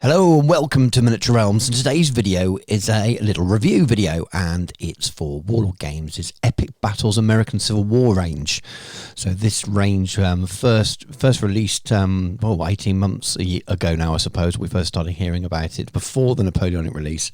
Hello and welcome to Miniature Realms, and today's video is a little review video, and it's for Warlord Games' Epic Battles American Civil War range. So this range first released 18 months ago now, I suppose. We first started hearing about it before the Napoleonic release.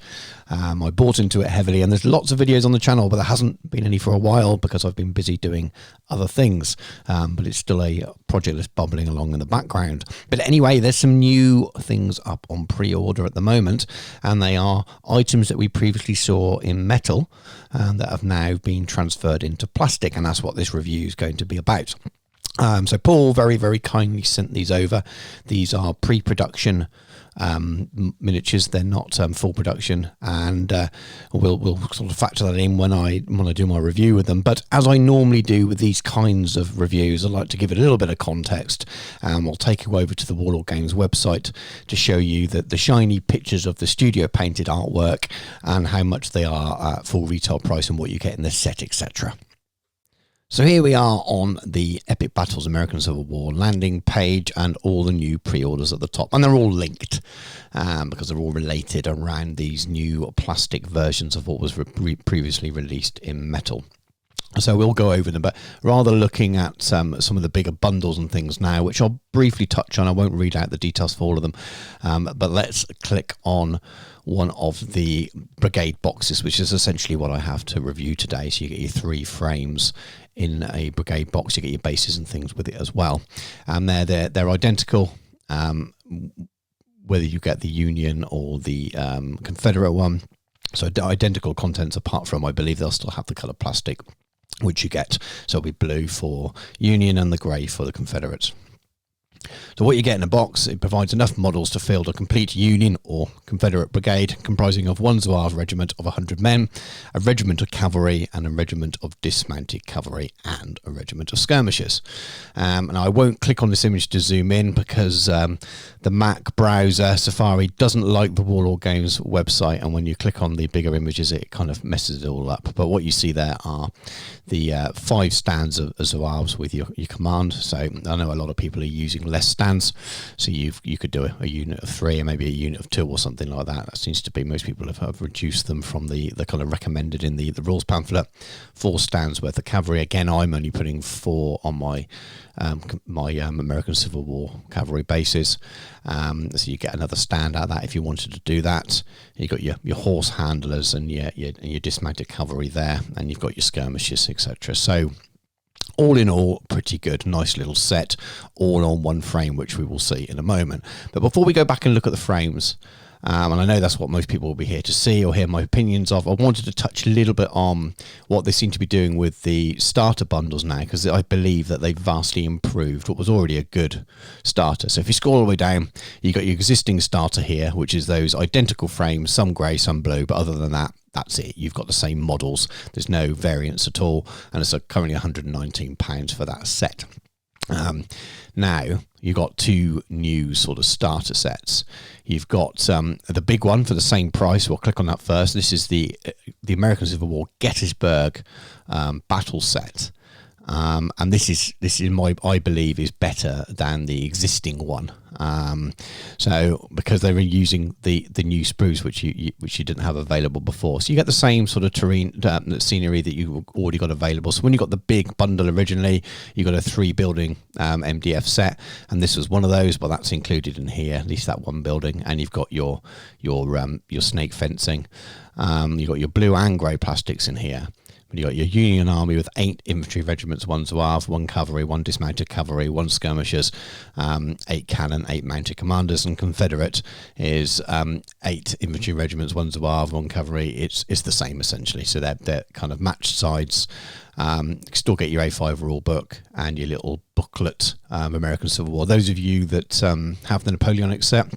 I bought into it heavily, and there's lots of videos on the channel, but there hasn't been any for a while because I've been busy doing other things. But it's still a project that's bubbling along in the background. But anyway, there's some new things up on pre-order at the moment, and they are items that we previously saw in metal that have now been transferred into plastic, and that's what this review is going to be about. So Paul very kindly sent these over. These are pre-production miniatures. They're not full production, and we'll sort of factor that in when I do my review with them. But as I normally do with these kinds of reviews, I like to give it a little bit of context, and we'll take you over to the Warlord Games website to show you the shiny pictures of the studio painted artwork and how much they are at full retail price and what you get in the set, etc. So here we are on the Epic Battles American Civil War landing page, and all the new pre-orders at the top, and they're all linked because they're all related around these new plastic versions of what was previously released in metal. So we'll go over them, but rather looking at some of the bigger bundles and things now, which I'll briefly touch on. I won't read out the details for all of them, but let's click on one of the brigade boxes, which is essentially what I have to review today. So you get your 3 frames in a brigade box. You get your bases and things with it as well, and they're identical, whether you get the Union or the Confederate one. So identical contents, apart from, I believe, they'll still have the colour plastic, which you get. So it'll be blue for Union and the grey for the Confederates. So what you get in a box, it provides enough models to field a complete Union or Confederate brigade comprising of one Zouaves regiment of 100 men, a regiment of cavalry, and a regiment of dismounted cavalry, and a regiment of skirmishers. And I won't click on this image to zoom in because the Mac browser Safari doesn't like the Warlord Games website, and when you click on the bigger images it kind of messes it all up. But what you see there are the 5 stands of Zouaves with your command. So I know a lot of people are using less stands, so you could do a unit of 3 or maybe a unit of 2 or something like that. That seems to be, most people have reduced them from the kind of recommended in the rules pamphlet. 4 stands worth of cavalry. Again, I'm only putting 4 on my American Civil War cavalry bases, so you get another stand out of that if you wanted to do that. You've got your horse handlers and your dismounted cavalry there, and you've got your skirmishers, etc. So all in all, pretty good, nice little set, all on one frame, which we will see in a moment. But before we go back and look at the frames, and I know that's what most people will be here to see or hear my opinions of, I wanted to touch a little bit on what they seem to be doing with the starter bundles now, because I believe that they've vastly improved what was already a good starter. So if you scroll all the way down, you've got your existing starter here, which is those identical frames, some grey, some blue, but other than that, that's it. You've got the same models. There's no variance at all, and it's currently £119 for that set. Now you've got 2 new sort of starter sets. You've got the big one for the same price. We'll click on that first. This is the American Civil War Gettysburg battle set. And this is I believe is better than the existing one. So because they were using the new sprues which you didn't have available before, so you get the same sort of terrain scenery that you already got available. So when you got the big bundle originally, you got a 3 building MDF set, and this was one of those, but that's included in here, at least that one building. And you've got your snake fencing. You've got your blue and grey plastics in here. You got your Union army with 8 infantry regiments, 1 Zouave, 1 cavalry, 1 dismounted cavalry, 1 skirmishers, 8 cannon, 8 mounted commanders. And Confederate is 8 infantry regiments, 1 Zouave, 1 cavalry. It's the same essentially. So they're kind of matched sides. You still get your A5 rule book and your little booklet, American Civil War. Those of you that have the Napoleonic set,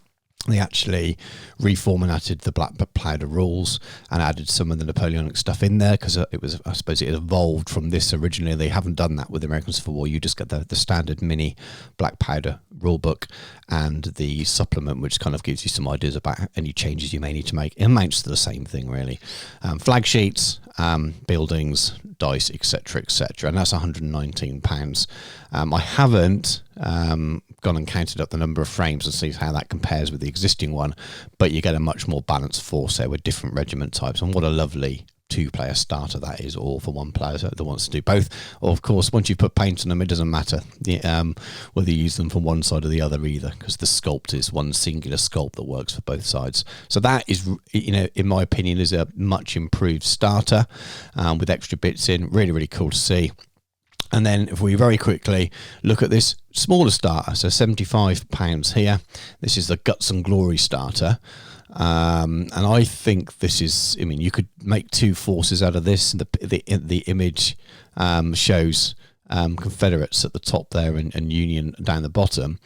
they actually reformatted the black powder rules and added some of the Napoleonic stuff in there, because it was, I suppose, it evolved from this originally. They haven't done that with the American Civil War. You just get the standard mini black powder rule book and the supplement, which kind of gives you some ideas about any changes you may need to make. It amounts to the same thing, really. Flag sheets, buildings, dice, etc., etc., and that's £119. I haven't gone and counted up the number of frames and see how that compares with the existing one, but you get a much more balanced force there with different regiment types. And what a lovely two-player starter that is, or for one player that wants to do both. Or of course, once you've put paint on them, it doesn't matter whether you use them from one side or the other either, because the sculpt is one singular sculpt that works for both sides. So that is, you know, in my opinion, is a much improved starter with extra bits in. Really, really cool to see. And then if we very quickly look at this smaller starter, so £75 here. This is the Guts and Glory starter. And I think this is, I mean, you could make two forces out of this. The image shows Confederates at the top there and Union down the bottom,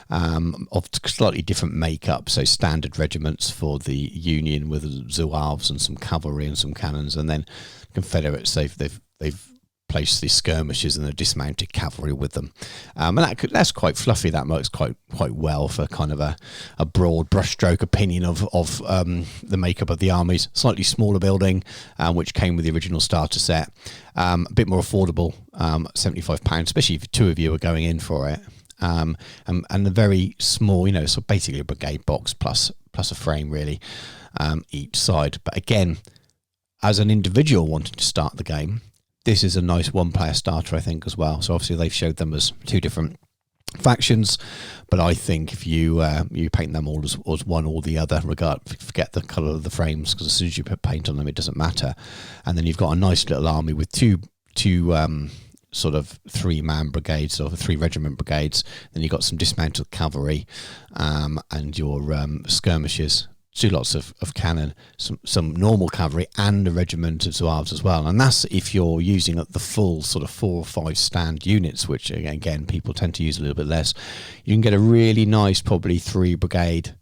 of slightly different makeup. So standard regiments for the Union with Zouaves and some cavalry and some cannons, and then Confederates they've place the skirmishers and the dismounted cavalry with them, and that's quite fluffy. That works quite well for kind of a broad brushstroke opinion of the makeup of the armies. Slightly smaller building, which came with the original starter set, a bit more affordable, £75, especially if two of you are going in for it, and the very small, you know, so basically a brigade box plus a frame really, each side. But again, as an individual wanting to start the game, this is a nice one-player starter, I think, as well. So obviously they've showed them as two different factions, but I think if you paint them all as one or the other, forget the colour of the frames, because as soon as you put paint on them, it doesn't matter. And then you've got a nice little army with two sort of three-man brigades or three-regiment brigades. Then you've got some dismounted cavalry and your skirmishers. Two lots of cannon, some normal cavalry, and a regiment of Zouaves as well. And that's if you're using the full sort of 4 or 5 stand units, which again people tend to use a little bit less. You can get a really nice, probably 3-brigade,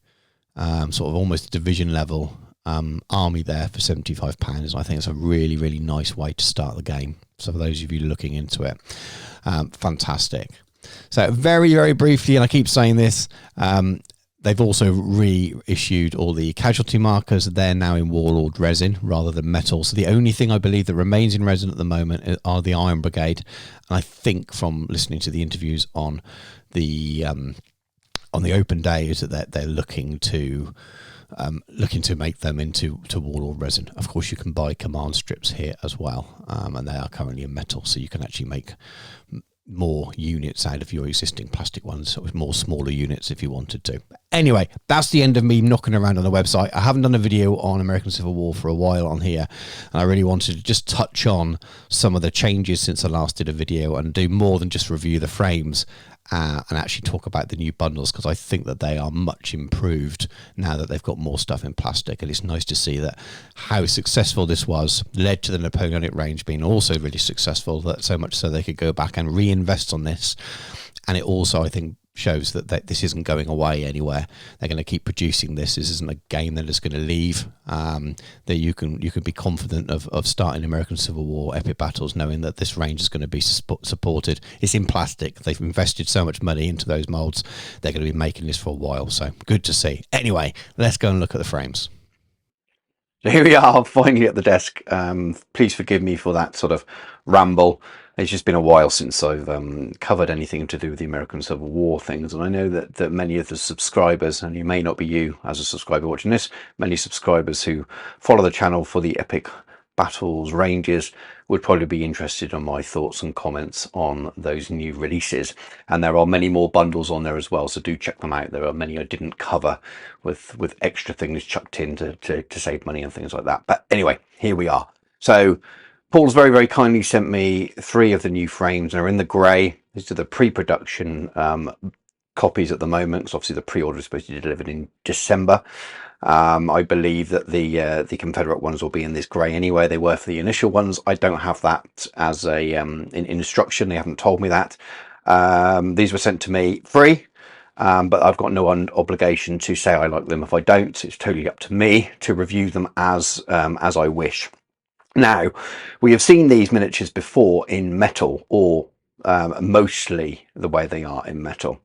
sort of almost division level army there for £75. I think it's a really, really nice way to start the game. So for those of you looking into it, fantastic. So very, very briefly, and I keep saying this, they've also reissued all the casualty markers. They're now in Warlord resin rather than metal. So the only thing I believe that remains in resin at the moment are the Iron Brigade. And I think from listening to the interviews on the open day is that they're looking to make them into Warlord resin. Of course, you can buy command strips here as well, and they are currently in metal, so you can actually make more units out of your existing plastic ones, so more smaller units if you wanted to. Anyway, that's the end of me knocking around on the website. I haven't done a video on American Civil War for a while on here, and I really wanted to just touch on some of the changes since I last did a video and do more than just review the frames, and actually talk about the new bundles, because I think that they are much improved now that they've got more stuff in plastic. And it's nice to see that how successful this was led to the Napoleonic range being also really successful, that so much so they could go back and reinvest on this. And it also, I think, shows that this isn't going away anywhere. They're going to keep producing this. This isn't a game that is going to leave. That you can be confident of starting American Civil War epic battles knowing that this range is going to be supported. It's in plastic. They've invested so much money into those molds. They're going to be making this for a while. So good to see. Anyway, let's go and look at the frames. So here we are, finally at the desk. Please forgive me for that sort of ramble. It's just been a while since I've covered anything to do with the American Civil War things, and I know that many of the subscribers, and you may not be you as a subscriber watching this, many subscribers who follow the channel for the epic battles ranges would probably be interested in my thoughts and comments on those new releases. And there are many more bundles on there as well, so do check them out. There are many I didn't cover with extra things chucked in to save money and things like that. But anyway, here we are. So Paul's very, very kindly sent me 3 of the new frames. They're in the grey. These are the pre-production copies at the moment, because obviously the pre-order is supposed to be delivered in December. I believe that the Confederate ones will be in this grey anyway. They were for the initial ones. I don't have that as a in instruction. They haven't told me that. These were sent to me free, but I've got no obligation to say I like them if I don't. It's totally up to me to review them as I wish. Now, we have seen these miniatures before in metal, or mostly the way they are in metal.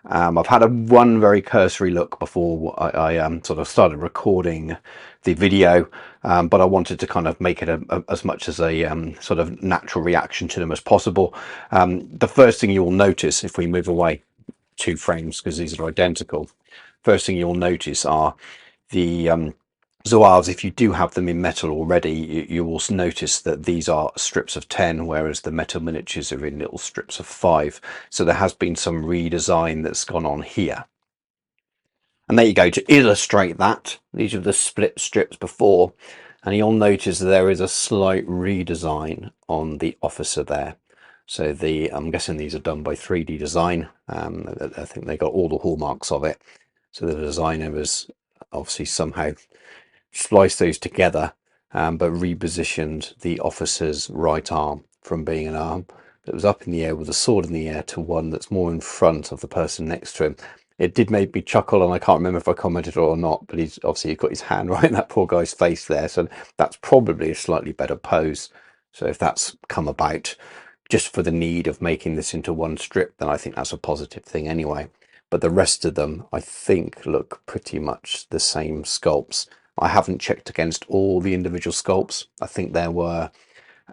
I've had one very cursory look before I sort of started recording the video, but I wanted to kind of make it as much as a sort of natural reaction to them as possible. The first thing you will notice if we move away two frames because these are identical. First thing you'll notice are the Zouaves. If you do have them in metal already, you will notice that these are strips of 10, whereas the metal miniatures are in little strips of 5. So there has been some redesign that's gone on here. And there you go, to illustrate that. These are the split strips before, and you'll notice there is a slight redesign on the officer there. So I'm guessing these are done by 3D Design. I think they got all the hallmarks of it. So the designer has obviously somehow spliced those together, but repositioned the officer's right arm from being an arm that was up in the air with a sword in the air to one that's more in front of the person next to him. It did make me chuckle, and I can't remember if I commented or not, but he's got his hand right in that poor guy's face there, so that's probably a slightly better pose. So if that's come about just for the need of making this into one strip, then I think that's a positive thing anyway. But the rest of them, I think, look pretty much the same sculpts. I haven't checked against all the individual sculpts. I think there were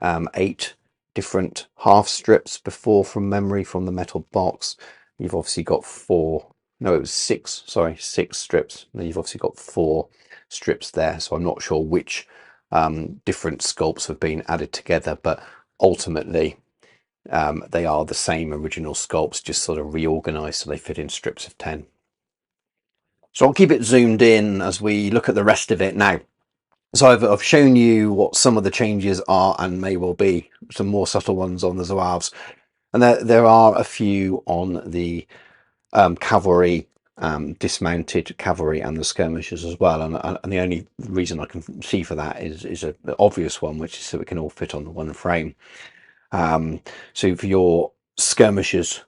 8 different half strips before from memory from the metal box. You've obviously got 4. No, it was 6. Sorry, 6 strips. Then you've obviously got 4 strips there. So I'm not sure which different sculpts have been added together, but ultimately they are the same original sculpts, just sort of reorganized so they fit in strips of 10. So I'll keep it zoomed in as we look at the rest of it now. So I've shown you what some of the changes are, and may well be some more subtle ones on the Zouaves. And there are a few on the cavalry, dismounted cavalry and the skirmishers as well. And the only reason I can see for that is an obvious one, which is so it can all fit on the one frame. So for your skirmishers,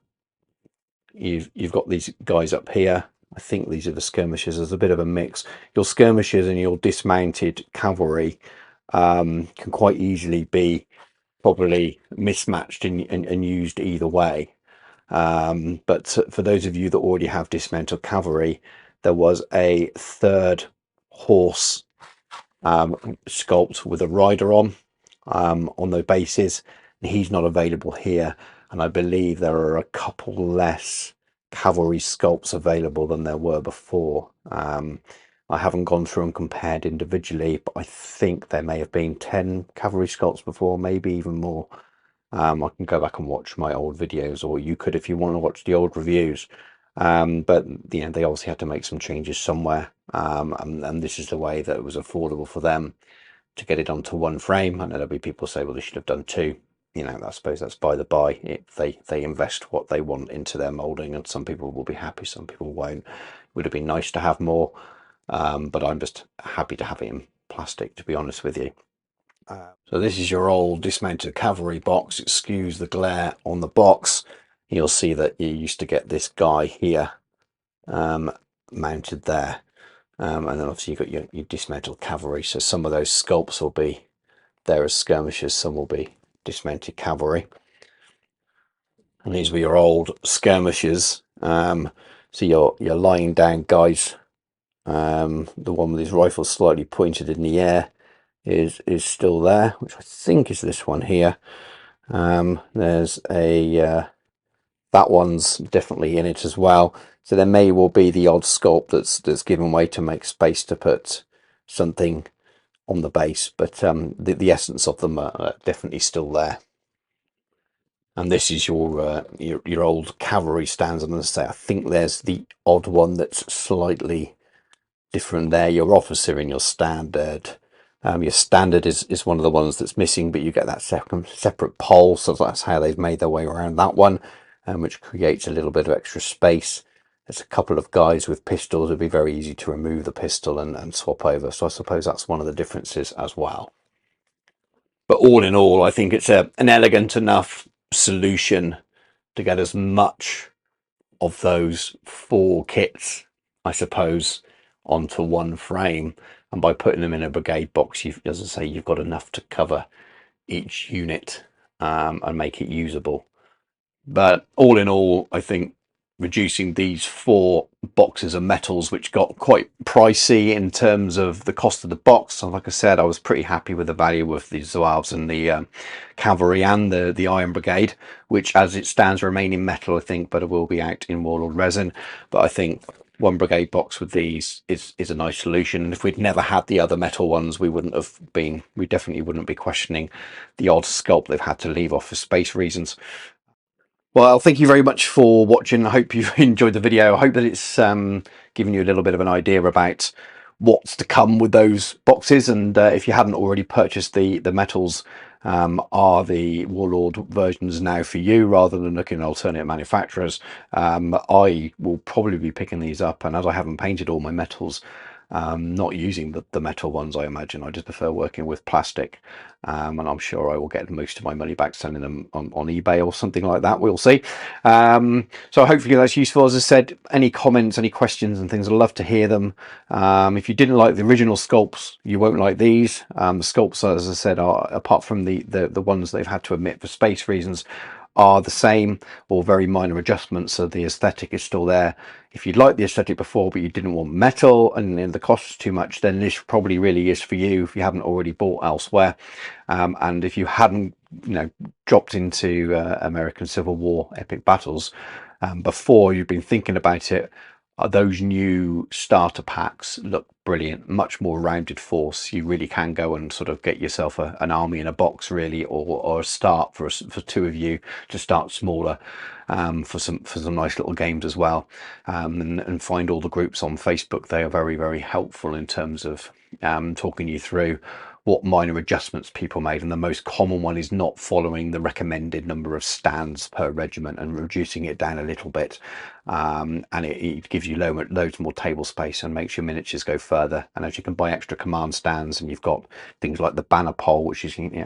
you've got these guys up here. I think these are the skirmishers. There's a bit of a mix. Your skirmishers and your dismounted cavalry can quite easily be probably mismatched and used either way. But for those of you that already have dismounted cavalry, there was a third horse sculpt with a rider on the bases, and he's not available here. And I believe there are a couple less cavalry sculpts available than there were before. I haven't gone through and compared individually, but I think there may have been 10 cavalry sculpts before, maybe even more. I can go back and watch my old videos, or you could if you want to watch the old reviews. But you know, they obviously had to make some changes somewhere, and this is the way that it was affordable for them to get it onto one frame. I know there'll be people say, well, they should have done 2. You know, I suppose that's by the by. They invest what they want into their molding, and some people will be happy, some people won't. It would have been nice to have more, but I'm just happy to have it in plastic, to be honest with you. So this is your old dismounted cavalry box. Excuse the glare on the box. You'll see that you used to get this guy here mounted there, and then obviously you've got your dismounted cavalry. So some of those sculpts will be there as skirmishers, some will be dismounted cavalry. And these were your old skirmishers. So your lying down guys, the one with his rifle slightly pointed in the air, is still there, which I think is this one here. There's a that one's definitely in it as well. So there may well be the odd sculpt that's given way to make space to put something on the base, but the essence of them are definitely still there. And this is your old cavalry stands. I'm going to say I think there's the odd one that's slightly different there. Your officer and your standard. Your standard is one of the ones that's missing, but you get that separate pole, so that's how they've made their way around that one, which creates a little bit of extra space. There's a couple of guys with pistols. It'd be very easy to remove the pistol and swap over, so I suppose that's one of the differences as well. But all in all, I think it's an elegant enough solution to get as much of those 4 kits, I suppose, onto one frame. And by putting them in a brigade box, as I say, you've got enough to cover each unit and make it usable. But all in all, I think reducing these 4 boxes of metals, which got quite pricey in terms of the cost of the box. So like I said, I was pretty happy with the value of the Zouaves and the cavalry and the Iron Brigade, which as it stands remain in metal, I think, but it will be out in Warlord resin. But I think one brigade box with these is a nice solution. And if we'd never had the other metal ones, we definitely wouldn't be questioning the odd sculpt they've had to leave off for space reasons. Well, thank you very much for watching. I hope you've enjoyed the video. I hope that it's given you a little bit of an idea about what's to come with those boxes. And if you haven't already purchased the metals, are the Warlord versions now for you rather than looking at alternate manufacturers? I will probably be picking these up, and as I haven't painted all my metals, not using the metal ones, I imagine. I just prefer working with plastic, and I'm sure I will get most of my money back selling them on eBay or something like that. We'll see. So hopefully that's useful. As I said, any comments, any questions and things, I'd love to hear them. If you didn't like the original sculpts, you won't like these. The sculpts, as I said, are, apart from the ones they've had to omit for space reasons, are the same or very minor adjustments, so the aesthetic is still there. If you'd liked the aesthetic before but you didn't want metal and the cost is too much, then this probably really is for you if you haven't already bought elsewhere. And if you hadn't dropped into American Civil War epic battles before, you've been thinking about it, those new starter packs look brilliant. Much more rounded force. You really can go and sort of get yourself an army in a box, really, or a start for two of you to start smaller, for some nice little games as well. And find all the groups on Facebook. They are very, very helpful in terms of talking you through what minor adjustments people made, and the most common one is not following the recommended number of stands per regiment and reducing it down a little bit, and it gives you loads more table space and makes your miniatures go further. And as you can buy extra command stands, and you've got things like the banner pole, which is you're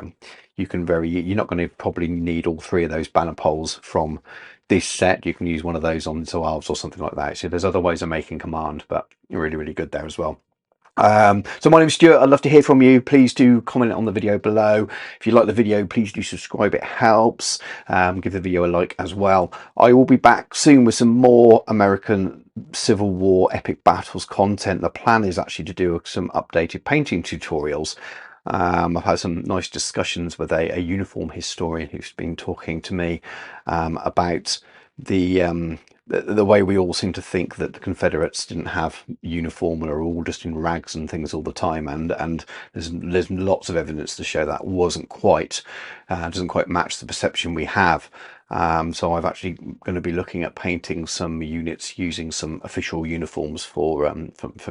not going to probably need all three of those banner poles from this set. You can use one of those on Zouaves or something like that. So there's other ways of making command, but you're really, really good there as well. So my name is Stuart. I'd love to hear from you. Please do comment on the video below. If you like the video, please do subscribe. It helps. Give the video a like as well. I will be back soon with some more American Civil War epic battles content. The plan is actually to do some updated painting tutorials. I've had some nice discussions with a uniform historian who's been talking to me about the way we all seem to think that the Confederates didn't have uniform and are all just in rags and things all the time, and there's lots of evidence to show that doesn't quite match the perception we have. So I've actually going to be looking at painting some units using some official uniforms for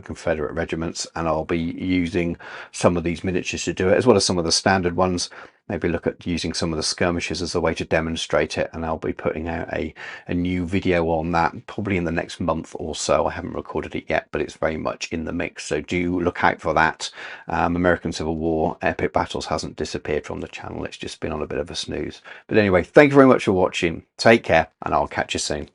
Confederate regiments, and I'll be using some of these miniatures to do it, as well as some of the standard ones. Maybe look at using some of the skirmishers as a way to demonstrate it, and I'll be putting out a new video on that probably in the next month or so. I haven't recorded it yet, but it's very much in the mix, so do look out for that. American Civil War Epic Battles hasn't disappeared from the channel. It's just been on a bit of a snooze. But anyway, thank you very much for watching. Take care, and I'll catch you soon.